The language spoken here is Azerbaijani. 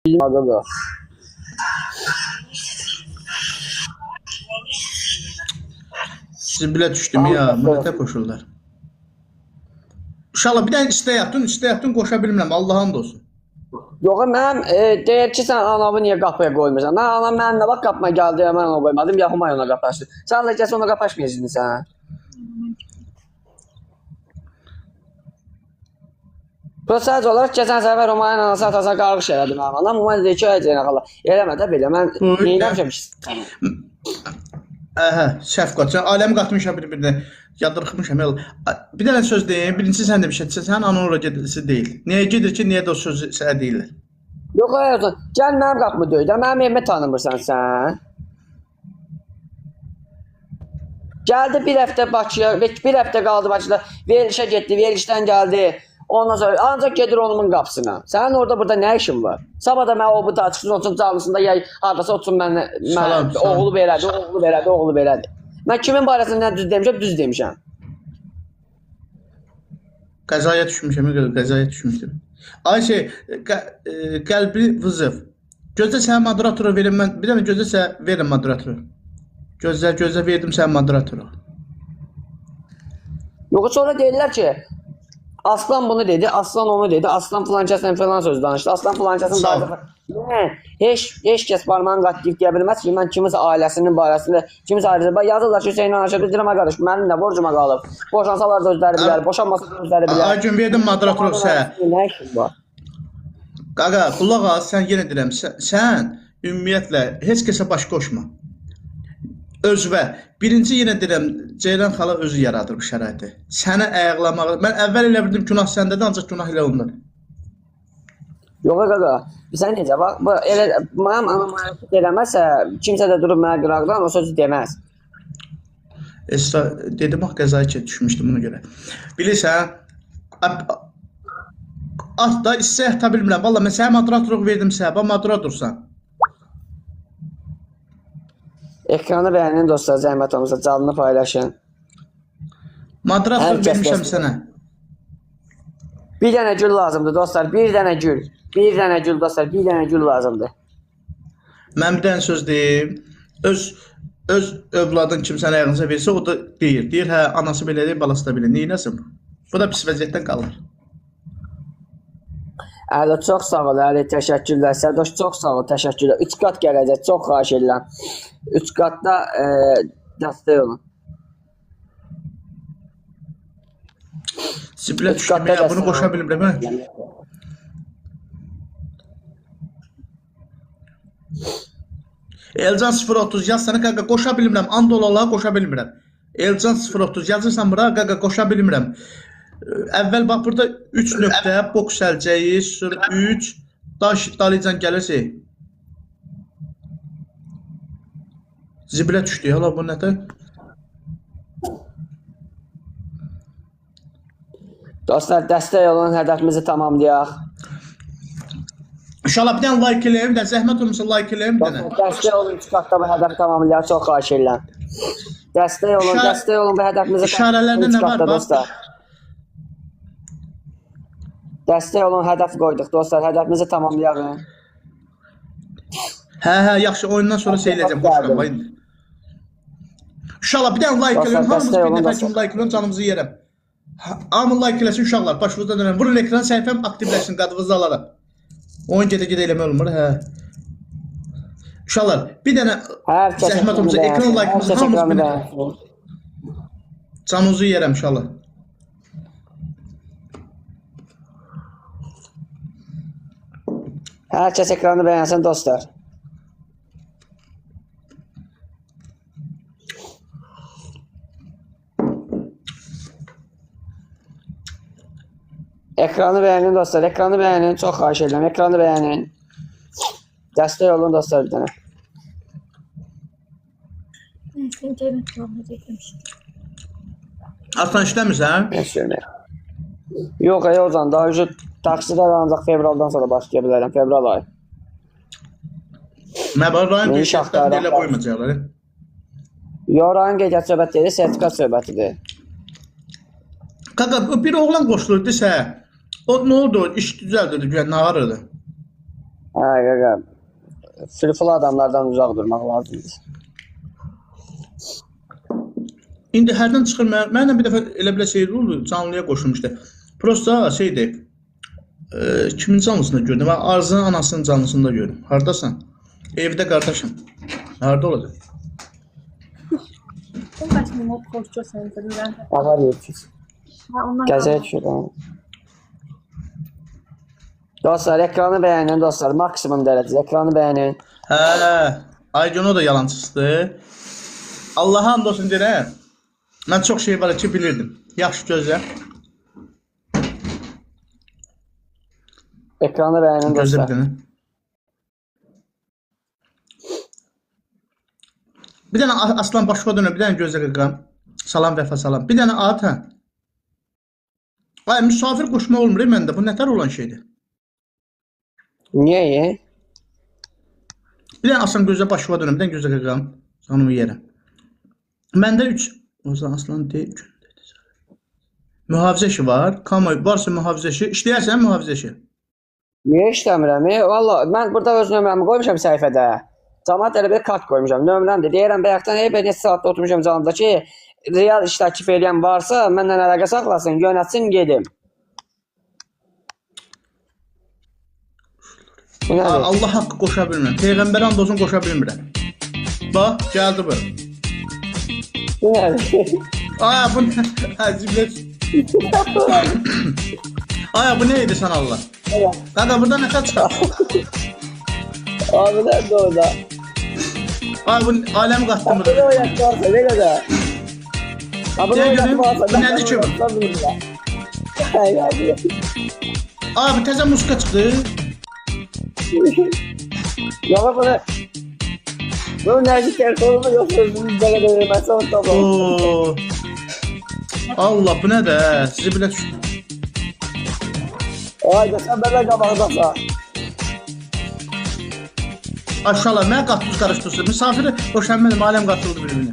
Adalı. Zibilə düşdüm ya, mənətə qoşurlar. İnşallah bir dənə istəyətdin qoşa bilmirəm, Allah'ın olsun. Yox, mən deyir ki, sən anamı niyə qapıya qoymursan? Mən anam mənimlə bax qapıma gəldi, mən ona qoymadım, yaxımay ona qapaşdı. Sən də gəlsə ona qapaşmayacaksın sən. Sadəcə olaraq keçən səfər Romanın anası atasına qarğış elədi mənim anam. Mən deyir ki, əcəyinə xala, eləmə də belə, mən neyləmişəm ki? Səhv qatacaq, aləmi qatmışam bir-birinə, yadırxmışam. Bir dənə söz deyim, birincisi sən də bir şey deyirsən, sənin anan ora gedilisi deyil. Niyə gedir ki, niyə də o sözü sənə deyirlər? Yox, hayır, gəl mənim qapımı döydü, mənim evimi tanımırsan sən. Gəldi bir həftə Bakıya, bir həftə qaldı Bakıda, verilişə getdi, verilişdən gəldi. Ondan sonra ancaq gedir onun qapısına. Sənin orada burada nə işin var? Sabah da mən o bu da çıxsın, olsun canlısında ya hardasa olsun mən oğlu belədi. Mən kimin barəsində nə düz demişəm, düz demişəm. Qəzaya düşmüşdüm. Ayşe, qəlbi vızıf. Gözlə sənə moderatoru verim, mən bir dənə gözlə sənə verim moderatoru. Gözlə verdim sənə moderatoru. Yox, sonra deyirlər ki, Aslan bunu dedi, Aslan onu dedi, Aslan filan kəslə filan söz danışdı, Aslan filan kəsin barəsində. Heç kəs barmağını qatlayıb deyə bilməz ki, mən kimisə ailəsinin barəsində, kimisə ailəsində, yazırlar ki, Hüseyin Anaşa bildirəm, qardaş, mənim də borcuma qalıb. Boşansalar da özləri bilər, boşanmasa da özləri bilər. Ay gün verdim moderatoru sənə. Nə işin var? Qaqa, qulaq az, sən yenə deyirəm, sən ümumiyyətlə heç kəsə baş qoşma. Özvə. Birinci yenə deyirəm, Ceylan xala özü yaradır bu şəraiti. Səni ayaqlamağı, mən əvvəl elə bildim günah səndədir, ancaq günah elə ondan. Yox, qaqa, sən necə, bax, mənim anam hərəkət eləməzsə, kimsə də durub mənə qıraqdan o sözü deməz. Esra, dedim, qəzaya düşmüşdüm buna görə. Bilirsən, at da istəyək ta bilmirəm, valla mən sənə moderatorluq verdim sənə, bax moderatorsan. Ekranı bəyənin dostlar, zəhmət olmasa canını paylaşın. Moderator vermişəm sənə. Bir dənə gül lazımdır dostlar, bir dənə gül. Bir dənə gül dostlar, bir dənə gül lazımdır. Mən bir dənə söz deyim. Öz övladın kimsən ayağınıza versə, o da deyir. Deyir, hə, anası belə deyir, balası da belə. Neynəsin bu? Bu da pis vəziyyətdən qalır. Əli, çox sağ ol, Əli, təşəkkürlər. Sədoş, çox sağ ol, təşəkkürlər. 3 qat gələcək, çox xahiş edirəm. 3 qatda dəstək olun. Zibilə düşdüm ya, bunu qoşa bilmirəm, hə? Elcan 030 yaz sənə, qaqa, qoşa bilmirəm. And olalar qoşa bilmirəm. Elcan 030 yazırsan bura, qaqa, qoşa bilmirəm. Əvvəl bax burada 3 nöqtə, boks əlcəyi, 3, daş dalıcan gəlirsə. Zibilə düşdü ya, bu nədir? Dostlar, dəstək olun, hədəfimizi tamamlayaq. İnşallah bir dənə like eləyim də, zəhmət olmasa like eləyim də. Dəstək olun, 3 qatda bu hədəfi tamamlayaq, çox xahiş edirəm. Dəstək olun bu hədəfimizi İşarələrdə nə var, bax? Dəstək olun, hədəf qoyduq dostlar, hədəfimizi tamamlayaq. Hə, yaxşı, oyundan sonra seyirəcəm, qoşuram, bayın. İnşallah bir dənə like eləyim, hamımız bir nəfər kimi like eləyim, canımızı yerəm. Hamın like eləsin uşaqlar, başınızda dönəm. Vurun ekran, səhifəm aktivləşsin, qadınızı alaram. Oyun gedə-gedə eləmək olmur, hə. Uşaqlar, bir dənə zəhmət olmasa, ekran like'ımızı hamımız bir nəfər. Canınızı yerəm, uşaqlar. Hər kəs ekranı bəyənsin dostlar. Ekranı bəyənin dostlar, ekranı bəyənin, çox xahiş edirəm, ekranı bəyənin. Dəstək olun dostlar bir dənə. İnternet bağlı etmişdim. Aslan işləmirsən? Yox, Ozan, daha önce taksilər ancaq fevraldan sonra başlaya bilərəm, fevral ayı. Məbərrayın qeydətlərini elə qoymayacaqlar. Yox, rayın qeydət söhbət deyil, sertifikat söhbətidir. Qaqa, bir oğlan qoşulur desə, o nə oldu, iş düzəldirdi, nə ağrıdı? Ay qaqa. Fırfılı adamlardan uzaq durmaq lazımdır. İndi hərdən çıxır, mənlə bir dəfə elə belə şey oldu, canlıya qoşulmuşdu. Prosta şeydir, kimin canlısında gördüm? Ben Arzın anasının canlısında gördüm. Hardasan? Evdə qardaşım. Harda olacaq? Bu kaç minut koşuyor senin ben. Avar yetişir. Ha ondan Gəzəyə düşür. Dostlar, ekranı bəyənin dostlar. Maksimum dərəcədə ekranı bəyənin. Hə, Aygün o da yalancısıdır. Allah'a and olsun deyirəm. Mən çox şey var ki bilirdim. Yaxşı gözlə. Ekranı bəyənin Gözlə dostlar. bir dənə. Bir dənə Aslan başqa dönə, bir dənə gözlə qıqam. Salam vəfa salam. Bir dənə at hə. Ay misafir qoşma olmur məndə. Bu nətər olan şeydir? Niyə? Bir dənə Aslan gözlə başqa dönə, bir dənə gözlə qıqam. Canımı yerəm. Məndə 3 o zaman Aslan deyil. Mühafizə işi var. Kamoy varsa mühafizə işi. İşləyərsən mühafizə işi. Niyə işləmirəm? Valla mən burada öz nömrəmi qoymuşam səhifədə. Camaat elə bir kart qoymuşam. Nömrəmdir. Deyirəm bayaqdan ben neçə saatdə oturmuşam canımda ki, real iş təklif edən varsa məndən əlaqə saxlasın, yönətsin, gedim. Bu nədir? Allah haqqı qoşa bilmirəm. Peyğəmbər and olsun qoşa bilmirəm. Bax, gəldi bu. Bu nədir? Aa bu ne? Ha ziblet. Aa bu neydi sen Allah? Kanka burada ne kaç çıkar? Abi nədir orada? Aa bu alem kattı mı? Bunu oynatmazsa ne kadar? Bunu Gel görüm, oynatmazsa bu nədir ki bu? Hayır abi. Aa bu teze muska çıktı. Yok bunu. Bunun nerede telefonumu yok sözümüzde kadar vermezse onu toplam. Oo. Allah bu ne de? Sizi bile düşün. Ay sen benden qabaqdasan. Aşağılar, mənə qatdız qarışdırsın. Misafiri boşanmadım, alem qatıldı bir-birinə.